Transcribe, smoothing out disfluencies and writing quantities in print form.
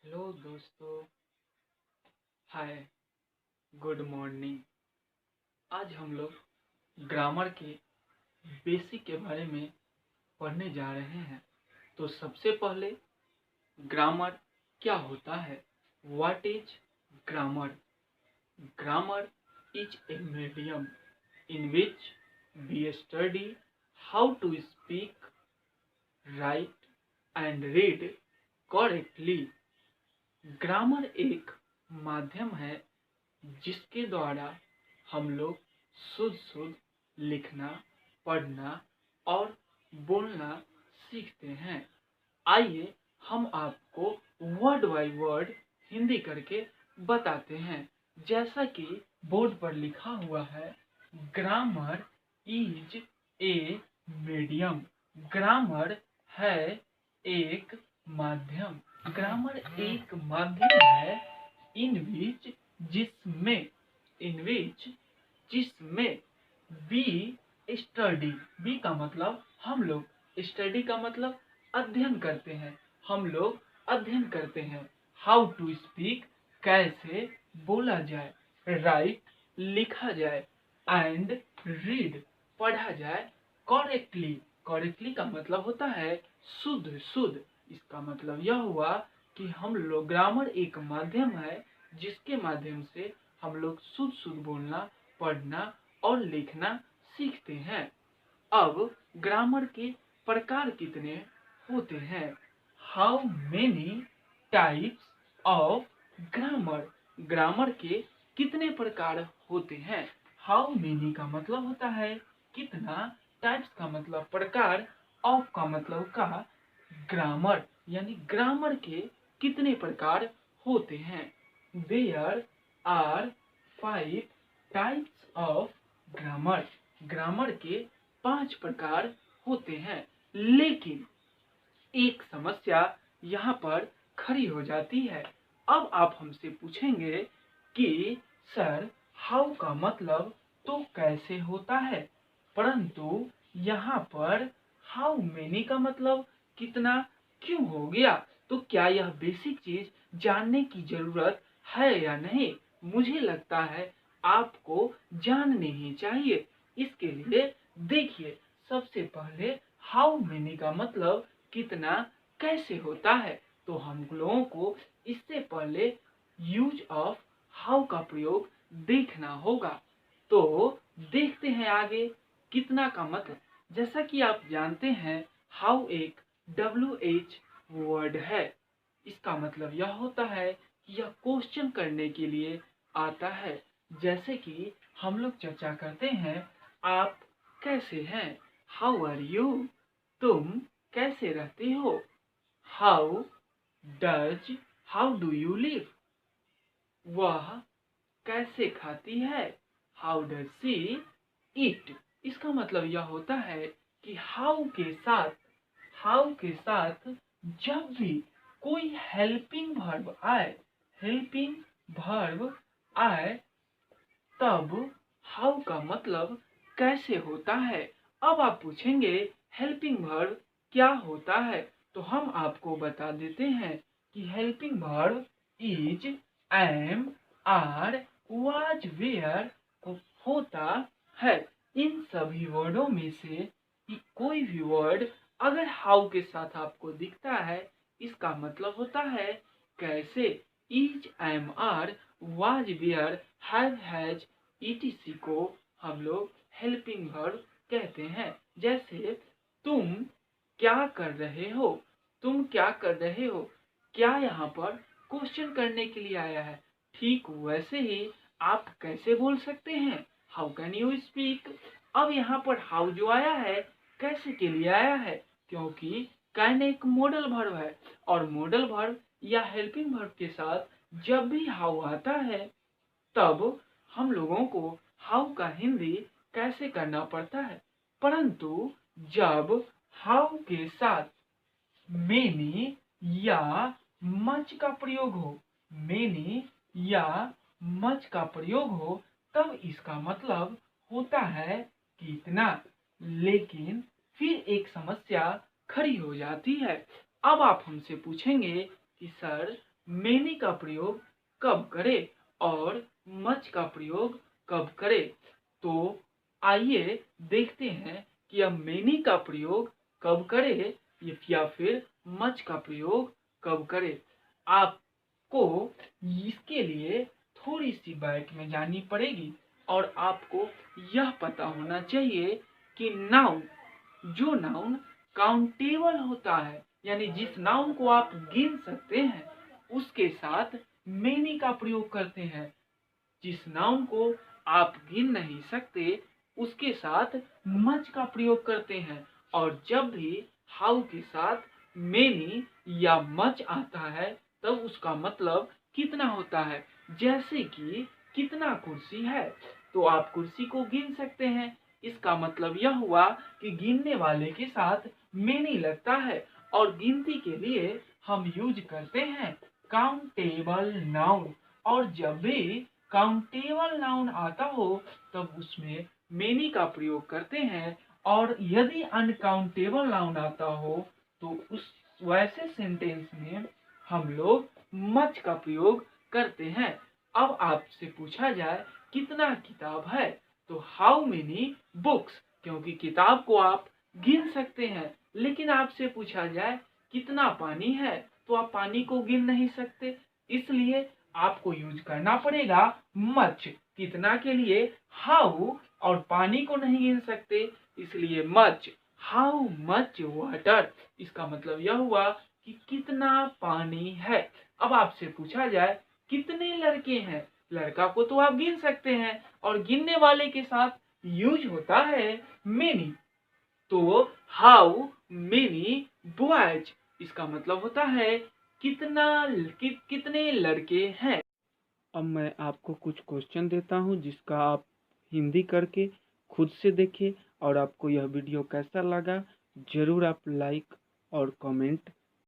Hello दोस्तों। हाय, good morning. आज हम लोग ग्रामर के बेसिक के बारे में पढ़ने जा रहे हैं। तो सबसे पहले ग्रामर क्या होता है? What is grammar? Grammar is a medium in which we study how to speak, write and read correctly. Grammar एक माध्यम है जिसके द्वारा हम लोग शुद्ध शुद्ध लिखना, पढ़ना और बोलना सीखते हैं। आइए हम आपको वर्ड बाय वर्ड हिंदी करके बताते हैं। जैसा कि बोर्ड पर लिखा हुआ है, grammar is a medium. Grammar है एक माध्यम। ग्रामर एक माध्यम है इन विच जिसमें जिसमें वी स्टडी। वी का मतलब हम लोग, स्टडी का मतलब अध्ययन करते हैं। हम लोग अध्ययन करते हैं। हाउ टू स्पीक, कैसे बोला जाए, राइट लिखा जाए, एंड रीड पढ़ा जाए, करेक्टली। करेक्टली का मतलब होता है शुद्ध शुद्ध। इसका मतलब यह हुआ कि हम लोग, ग्रामर एक माध्यम है जिसके माध्यम से हम लोग शुद्ध शुद्ध बोलना, पढ़ना और लिखना सीखते हैं। अब ग्रामर के प्रकार कितने होते हैं? How many types of grammar? Grammar के कितने प्रकार होते हैं? हाउ मेनी का मतलब होता है कितना, टाइप्स का मतलब प्रकार, ऑफ का मतलब का ग्रामर, यानी ग्रामर के कितने प्रकार होते हैं। There are 5 types of grammar. Grammar के 5 प्रकार होते हैं। लेकिन एक समस्या यहाँ पर खड़ी हो जाती है। अब आप हमसे पूछेंगे कि सर, हाउ का मतलब तो कैसे होता है, परंतु यहाँ पर हाउ मेनी का मतलब कितना क्यों हो गया? तो क्या यह बेसिक चीज जानने की जरूरत है या नहीं? मुझे लगता है आपको जाननी ही चाहिए। इसके लिए देखिए, सबसे पहले हाउ मेनी का मतलब कितना कैसे होता है। तो हम लोगों को इससे पहले यूज ऑफ हाउ का प्रयोग देखना होगा। तो देखते हैं आगे। कितना का मतलब, जैसा कि आप जानते हैं, हाउ एक WH वर्ड है। इसका मतलब यह होता है कि यह क्वेश्चन करने के लिए आता है। जैसे कि हम लोग चर्चा करते हैं, आप कैसे हैं? How are you? तुम कैसे रहते हो? How does, how do you live? वह कैसे खाती है? How does she eat? इसका मतलब यह होता है कि हाउ के साथ जब भी कोई हेल्पिंग वर्ब आए, हेल्पिंग वर्ब आए, तब हाउ का मतलब कैसे होता है। अब आप पूछेंगे हेल्पिंग वर्ब क्या होता है? तो हम आपको बता देते हैं कि helping verb is, am, are, was, were होता है। इन सभी वर्डों में से कोई भी वर्ड अगर हाउ के साथ आपको दिखता है, इसका मतलब होता है कैसे। Is, am, are, was, were, has, etc को हम लोग हेल्पिंग वर्ब कहते हैं। जैसे तुम क्या कर रहे हो? तुम क्या कर रहे हो? क्या यहाँ पर क्वेश्चन करने के लिए आया है। ठीक वैसे ही आप कैसे बोल सकते हैं? How can you speak? अब यहाँ पर हाउ जो आया है, कैसे के लिए आया है? क्योंकि कैन एक मॉडल वर्ब है, और मॉडल वर्ब या हेल्पिंग वर्ब के साथ जब भी हाउ आता है, तब हम लोगों को हाउ का हिंदी कैसे करना पड़ता है। परंतु जब हाउ के साथ मेनी या मच का प्रयोग हो, मेनी या मच का प्रयोग हो, तब इसका मतलब होता है कितना। लेकिन फिर एक समस्या खड़ी हो जाती है। अब आप हमसे पूछेंगे कि सर, मेनी का प्रयोग कब करें और मच का प्रयोग कब करें। तो आइए देखते हैं कि अब मेनी का प्रयोग कब करें या फिर मच का प्रयोग कब करें। आपको इसके लिए थोड़ी सी बैक में जानी पड़ेगी और आपको यह पता होना चाहिए कि नाउन, जो नाउन काउंटेबल होता है यानी जिस नाउन को आप गिन सकते हैं उसके साथ मेनी का प्रयोग करते हैं। जिस नाउन को आप गिन नहीं सकते उसके साथ मच का प्रयोग करते हैं। और जब भी हाउ के साथ मेनी या मच आता है तब उसका मतलब कितना होता है। जैसे कि कितना कुर्सी है तो आप कुर्सी को गिन सकते हैं, इसका मतलब यह हुआ कि गिनने वाले के साथ मेनी लगता है। और गिनती के लिए हम यूज करते हैं काउंटेबल नाउन। और जब भी काउंटेबल नाउन आता हो तब उसमें मेनी का प्रयोग करते हैं। और यदि अनकाउंटेबल नाउन आता हो तो उस वैसे सेंटेंस में हम लोग मच का प्रयोग करते हैं। अब आपसे पूछा जाए कितना किताब है तो हाउ मेनी बुक्स, क्योंकि किताब को आप गिन सकते हैं। लेकिन आपसे पूछा जाए कितना पानी है तो आप पानी को गिन नहीं सकते, इसलिए आपको यूज करना पड़ेगा मच। कितना के लिए हाउ, और पानी को नहीं गिन सकते इसलिए मच। हाउ मच वाटर, इसका मतलब यह हुआ कि कितना पानी है। अब आपसे पूछा जाए कितने लड़के हैं, लड़का को तो आप गिन सकते हैं और गिनने वाले के साथ यूज होता है मेनी। तो हाउ मेनी बॉयज, इसका मतलब होता है कितने लड़के हैं। अब मैं आपको कुछ क्वेश्चन देता हूं जिसका आप हिंदी करके खुद से देखें और आपको यह वीडियो कैसा लगा जरूर आप लाइक और कमेंट